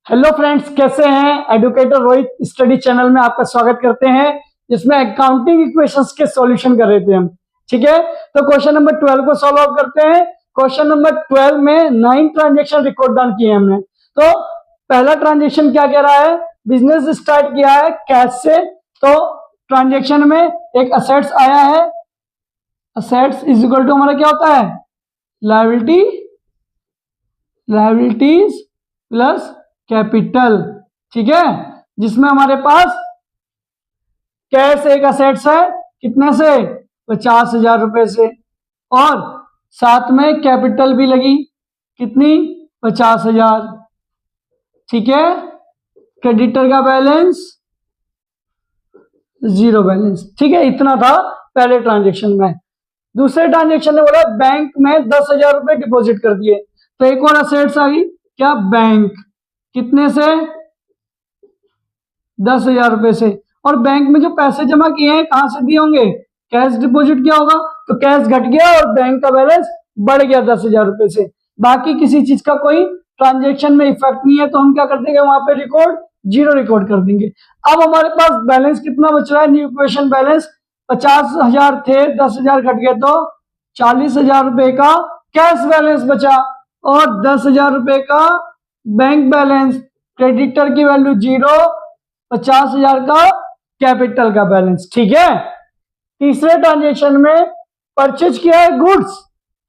Hello friends, कैसे हैं। Educator Rohit study channel में आपका स्वागत करते हैं, जिसमें अकाउंटिंग इक्वेशंस के सॉल्यूशन कर रहे थे हम। ठीक है, तो क्वेश्चन नंबर 12 को सॉल्व आउट करते हैं। क्वेश्चन नंबर 12 में 9 ट्रांजेक्शन रिकॉर्ड डाउन किए हमने। तो पहला ट्रांजेक्शन क्या कह रहा है, बिजनेस स्टार्ट किया है कैश से। तो ट्रांजेक्शन में एक असेट्स आया है, असेट्स इज इक्वल टू हमारा क्या होता है, लायबिलिटीज प्लस कैपिटल। ठीक है, जिसमें हमारे पास कैश एक असेट्स है, कितने से, 50,000 रुपए से, और साथ में कैपिटल भी लगी, कितनी, 50,000। ठीक है, क्रेडिटर का बैलेंस 0 बैलेंस। ठीक है, इतना था पहले ट्रांजेक्शन में। दूसरे ट्रांजेक्शन ने बोला बैंक में 10,000 रुपए डिपॉजिट कर दिए। तो एक और असेट्स आ गई क्या, बैंक, कितने से, 10,000 रुपए से। और बैंक में जो पैसे जमा किए हैं कहां से दिए होंगे, कैश डिपॉजिट किया होगा, तो कैश घट गया और बैंक का बैलेंस बढ़ गया 10,000 रुपए से। बाकी किसी चीज का कोई ट्रांजेक्शन में इफेक्ट नहीं है, तो हम क्या कर देंगे, वहां पे रिकॉर्ड 0 रिकॉर्ड कर देंगे। अब हमारे पास बैलेंस कितना बच रहा है, न्यू इक्वेशन बैलेंस 50,000 थे, 10,000 घट गए तो 40,000 रुपए का कैश बैलेंस बचा और 10,000 रुपए का बैंक बैलेंस। क्रेडिटर की वैल्यू 0, 50,000 का कैपिटल का बैलेंस। ठीक है, तीसरे ट्रांजेक्शन में परचेज किया है गुड्स,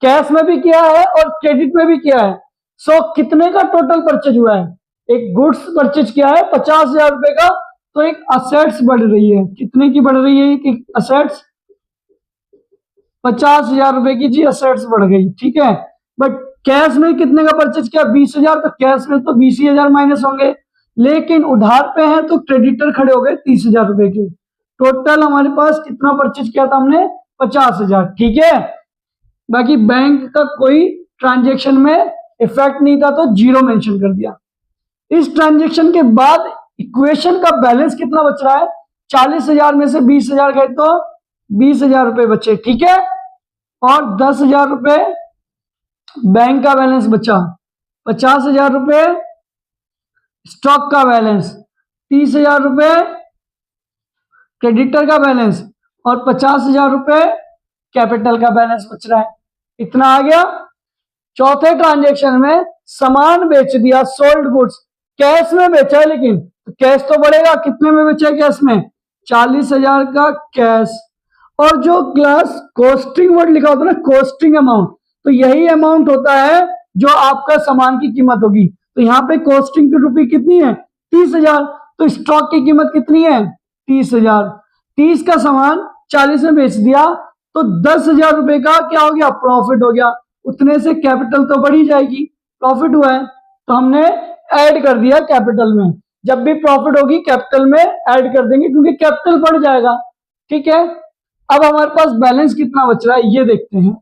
कैश में भी किया है और क्रेडिट में भी किया है। सो कितने का टोटल परचेज हुआ है, एक गुड्स परचेज किया है 50,000 रुपए का, तो एक असेट्स बढ़ रही है, कितने की बढ़ रही है, एक असेट्स 50,000 रुपए की जी असेट्स बढ़ गई। ठीक है, बट कैश में कितने का परचेज किया, 20,000, तो कैश में तो 20,000 माइनस होंगे, लेकिन उधार पे हैं तो क्रेडिटर खड़े हो गए 30,000 रुपए के। टोटल हमारे पास कितना परचेज किया था हमने, 50,000। ठीक है, बाकी बैंक का कोई ट्रांजेक्शन में इफेक्ट नहीं था तो 0 मेंशन कर दिया। इस ट्रांजेक्शन के बाद इक्वेशन का बैलेंस कितना बच रहा है, 40,000 में से 20,000 गए तो 20,000 रुपए बचे। ठीक है, और 10,000 रुपए बैंक का बैलेंस बचा, 50,000 रुपए स्टॉक का बैलेंस, 30,000 रुपए क्रेडिटर का बैलेंस और 50,000 रुपए कैपिटल का बैलेंस बच रहा है। इतना आ गया। चौथे ट्रांजेक्शन में सामान बेच दिया, सोल्ड गुड्स, कैश में बेचा है, लेकिन कैश तो बढ़ेगा, कितने में बेचा है कैश में, 40,000 का कैश। और जो क्लास कॉस्टिंग वर्ड लिखा होता है ना, कॉस्टिंग अमाउंट, तो यही अमाउंट होता है जो आपका सामान की कीमत होगी। तो यहाँ पे कॉस्टिंग की रुपये कितनी है, 30,000, तो स्टॉक की कीमत कितनी है, 30,000। 30 का सामान 40 में बेच दिया तो 10,000 रुपए का क्या हो गया, प्रॉफिट हो गया। उतने से कैपिटल तो बढ़ी जाएगी, प्रॉफिट हुआ है तो हमने ऐड कर दिया कैपिटल में। जब भी प्रॉफिट होगी कैपिटल में ऐड कर देंगे, क्योंकि कैपिटल बढ़ जाएगा। ठीक है, अब हमारे पास बैलेंस कितना बच रहा है ये देखते हैं।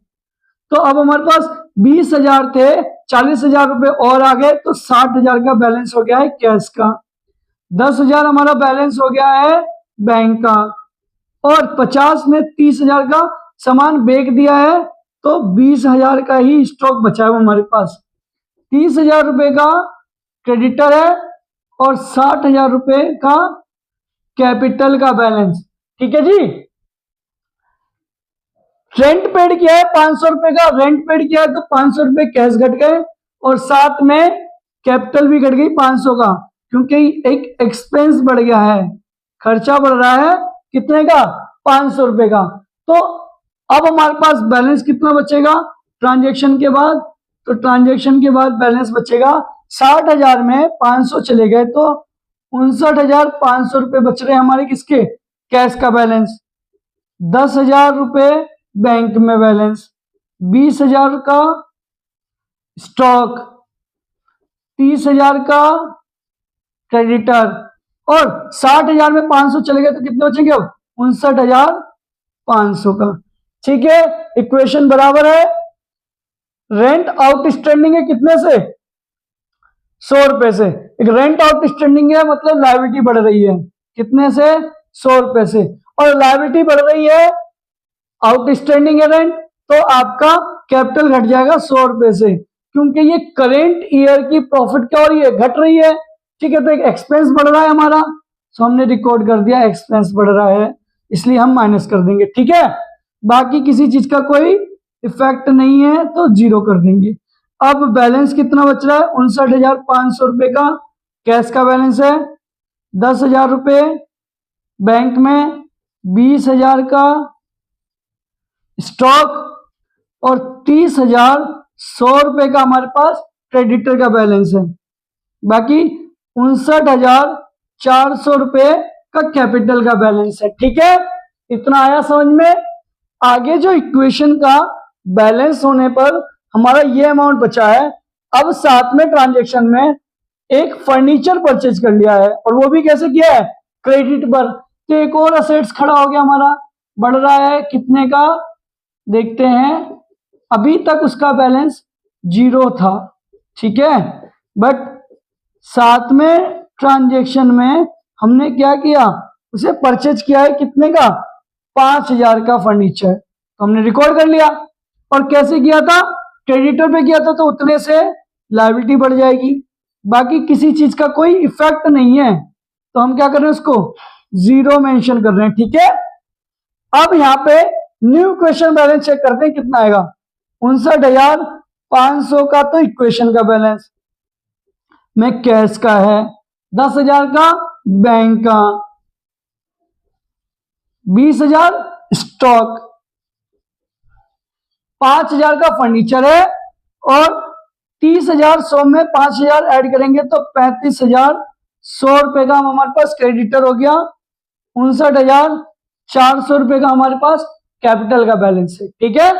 तो अब हमारे पास 20,000 थे, 40,000 रुपए और आ गए तो 60,000 का बैलेंस हो गया है कैश का, 10,000 हमारा बैलेंस हो गया है बैंक का, और 50 में 30,000 का सामान बेच दिया है तो 20,000 का ही स्टॉक बचा है हमारे पास। 30,000 रुपए का क्रेडिटर है और 60,000 रुपए का कैपिटल का बैलेंस। ठीक है जी, रेंट पेड किया है 500 रुपए का, रेंट पेड किया है तो 500 रुपए कैश घट गए और साथ में कैपिटल भी घट गई 500 का, क्योंकि एक एक्सपेंस बढ़ गया है, खर्चा बढ़ रहा है, कितने का, 500 रुपए का। तो अब हमारे पास बैलेंस कितना बचेगा ट्रांजेक्शन के बाद, तो ट्रांजेक्शन के बाद बैलेंस बचेगा 60,000 में 500 चले गए तो 59,500 रुपए बच रहे हमारे किसके, कैश का बैलेंस। 10,000 रुपए बैंक में बैलेंस, 20,000 का स्टॉक, 30,000 का क्रेडिटर, और 60,000 में 500 चले गए तो कितने बचेंगे अब, 59,500 का। ठीक है, इक्वेशन बराबर है, रेंट आउटस्टैंडिंग है कितने से, 100 रुपए से। एक रेंट आउटस्टैंडिंग है मतलब लायबिलिटी बढ़ रही है, कितने से, 100 रुपए से, और लायबिलिटी बढ़ रही है, आउटस्टैंडिंग है रेंट, तो आपका कैपिटल घट जाएगा 100 रुपए से, क्योंकि ये करेंट ईयर की प्रॉफिट क्या हो रही है, घट रही है। ठीक है, तो एक एक्सपेंस बढ़ रहा है हमारा, तो हमने रिकॉर्ड कर दिया एक्सपेंस बढ़ रहा है, इसलिए हम माइनस कर देंगे। ठीक है, बाकी किसी चीज का कोई इफेक्ट नहीं है तो जीरो कर देंगे। अब बैलेंस कितना बच रहा है? 59,500 रुपए का कैश का बैलेंस है, 10,000 रुपये बैंक में, 20,000 का स्टॉक और 30,100 रुपए का हमारे पास क्रेडिटर का बैलेंस है। बाकी 59,400 रुपए का कैपिटल का बैलेंस है। ठीक है, इतना आया समझ में? आगे जो इक्वेशन का बैलेंस होने पर हमारा ये अमाउंट बचा है, अब साथ में ट्रांजेक्शन में एक फर्नीचर परचेज कर लिया है, और वो भी कैसे किया है? क्रेडिट पर। तो एक और असेट्स खड़ा हो गया हमारा, बढ़ रहा है कितने का देखते हैं। अभी तक उसका बैलेंस जीरो था, ठीक है, बट साथ में ट्रांजेक्शन में हमने क्या किया? उसे परचेज किया है कितने का? 5,000 का फर्नीचर, तो हमने रिकॉर्ड कर लिया। और कैसे किया था? क्रेडिटर पे किया था, तो उतने से लायबिलिटी बढ़ जाएगी। बाकी किसी चीज का कोई इफेक्ट नहीं है, तो हम क्या कर रहे हैं? उसको जीरो मेंशन कर रहे हैं। ठीक है, अब यहाँ पे न्यू इक्वेशन बैलेंस चेक करते हैं कितना आएगा। 59,500 का तो इक्वेशन का बैलेंस में कैश का है, 10,000 का बैंक का, 20,000 स्टॉक, 5,000 का फर्नीचर है, और 30,100 में 5,000 ऐड करेंगे तो 35,100 रुपए का हमारे पास क्रेडिटर हो गया। 59,400 रुपए का हमारे पास कैपिटल का बैलेंस है। ठीक है,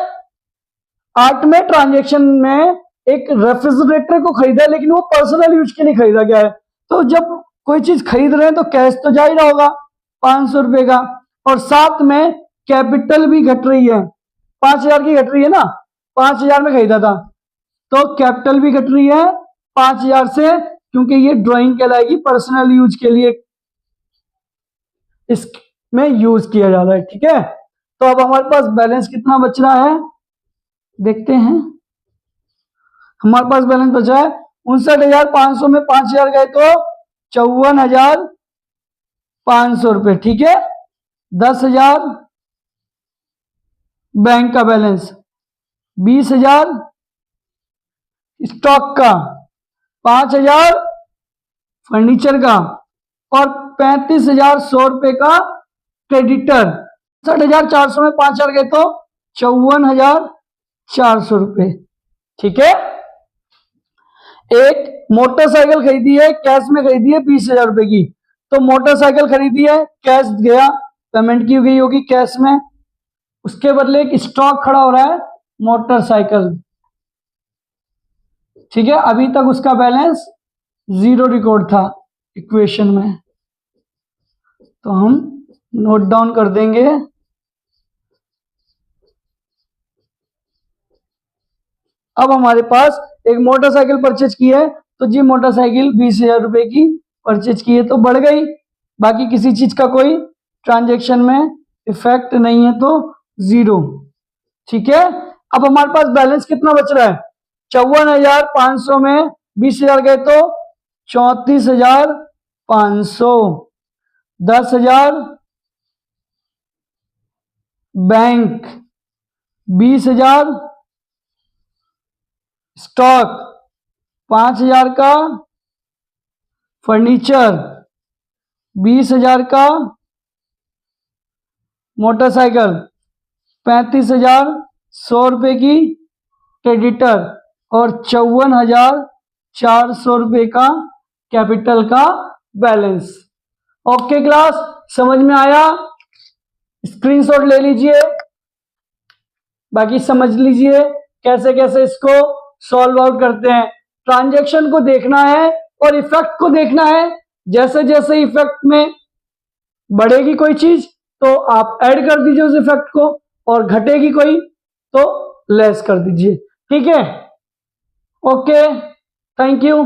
8वें ट्रांजेक्शन में एक रेफ्रिजरेटर को खरीदा है, लेकिन वो पर्सनल यूज के लिए खरीदा गया है। तो जब कोई चीज खरीद रहे हैं तो कैश तो जा ही रहा होगा 500 रुपए का, और साथ में कैपिटल भी घट रही है, 5,000 की घट रही है ना, 5,000 में खरीदा था, तो कैपिटल भी घट रही है 5,000 से, क्योंकि ये ड्राइंग कहलाएगी, पर्सनल यूज के लिए इसमें यूज किया जा रहा है। ठीक है, तो अब हमारे पास बैलेंस कितना बच रहा है देखते हैं। हमारे पास बैलेंस बचा है 59,500 में 5,000 गए तो 54,500 रुपए। ठीक है, 10,000 बैंक का बैलेंस, 20,000 स्टॉक का, 5,000 फर्नीचर का, और 35,100 रुपए का क्रेडिटर। 60,400 में 5,000 गए तो 54,400 रुपए। ठीक है, एक मोटरसाइकिल खरीदी है, कैश में खरीदी है 20,000 रुपए की, तो मोटरसाइकिल खरीदी है, कैश गया, पेमेंट की गई होगी कैश में, उसके बदले एक स्टॉक खड़ा हो रहा है मोटरसाइकिल। ठीक है, अभी तक उसका बैलेंस जीरो रिकॉर्ड था इक्वेशन में, तो हम नोट डाउन कर देंगे। अब हमारे पास एक मोटरसाइकिल परचेज की है, तो जी मोटरसाइकिल 20,000 रुपए की परचेज की है, तो बढ़ गई। बाकी किसी चीज का कोई ट्रांजैक्शन में इफेक्ट नहीं है, तो जीरो। ठीक है, अब हमारे पास बैलेंस कितना बच रहा है? 54,500 में 20,000 गए तो 34,500, 10,000 बैंक, 20,000 स्टॉक, 5,000 का फर्नीचर, 20,000 का मोटरसाइकिल, 35,100 रुपए की क्रेडिटर, और 54,400 रुपए का कैपिटल का बैलेंस। ओके क्लास, समझ में आया? स्क्रीनशॉट ले लीजिए, बाकी समझ लीजिए कैसे कैसे इसको सॉल्व आउट करते हैं। ट्रांजैक्शन को देखना है और इफेक्ट को देखना है। जैसे जैसे इफेक्ट में बढ़ेगी कोई चीज तो आप ऐड कर दीजिए उस इफेक्ट को, और घटेगी कोई तो लेस कर दीजिए। ठीक है, ओके, थैंक यू।